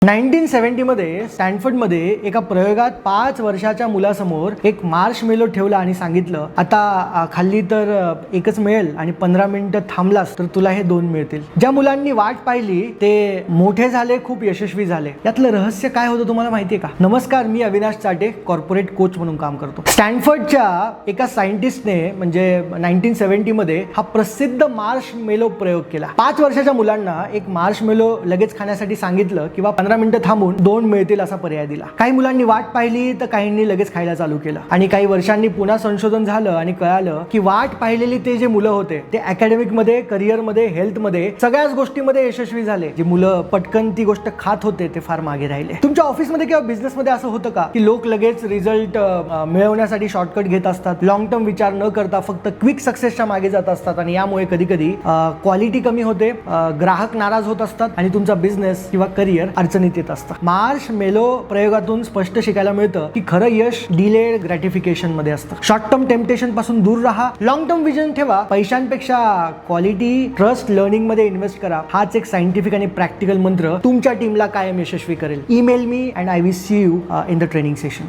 1970 मध्ये स्टॅनफोर्डमध्ये एका प्रयोगात 5 वर्षाच्या मुलासमोर एक मार्शमेलो ठेवला आणि सांगितलं, आता खाल्ली तर एकच मिळेल आणि 15 मिनिटं थांबलास तर तुला हे 2 मिळतील. ज्या मुलांनी वाट पाहिली ते मोठे झाले, खूप यशस्वी झाले. यातलं रहस्य काय होतं तुम्हाला माहितीये का? नमस्कार, मी अविनाश चाटे, कॉर्पोरेट कोच म्हणून काम करतो. स्टॅनफोर्डच्या एका सायंटिस्टने म्हणजे 1970 मध्ये हा प्रसिद्ध मार्शमेलो प्रयोग केला. 5 वर्षाच्या मुलांना एक मार्शमेलो लगेच खाण्यासाठी सांगितलं किंवा 15 मिनिटं थांबून 2 मिळतील असा पर्याय दिला. काही मुलांनी वाट पाहिली तर काहींनी लगेच खायला चालू केलं. आणि काही वर्षांनी पुन्हा संशोधन झालं आणि कळालं की वाट पाहिलेली ते जे मुलं होते ते अकॅडमिक मध्ये, करिअर मध्ये, हेल्थ मध्ये, सगळ्याच गोष्टीमध्ये यशस्वी झाले. जी मुलं पटकन ती गोष्ट खात होते ते फार मागे राहिले. तुमच्या ऑफिसमध्ये किंवा बिझनेस मध्ये असं होतं का की लोक लगेच रिझल्ट मिळवण्यासाठी शॉर्टकट घेत असतात, लॉंग टर्म विचार न करता फक्त क्विक सक्सेसच्या मागे जात असतात आणि यामुळे कधी कधी क्वालिटी कमी होते, ग्राहक नाराज होत असतात आणि तुमचा बिझनेस किंवा करिअर अडचणीत येत असतं. मार्शमेलो प्रयोगातून स्पष्ट शिकायला मिळतं की खरं यश डिलेड ग्रॅटिफिकेशन मध्ये असतं. शॉर्ट टर्म टेम्पटेशन पासून दूर राहा, लॉंग टर्म विजन ठेवा, पैशांपेक्षा क्वालिटी, ट्रस्ट, लर्निंग मध्ये इन्व्हेस्ट करा. हाच एक सायंटिफिक आणि प्रॅक्टिकल मंत्र तुमच्या टीमला कायम यशस्वी करेल. Email me and I will see you in the training session.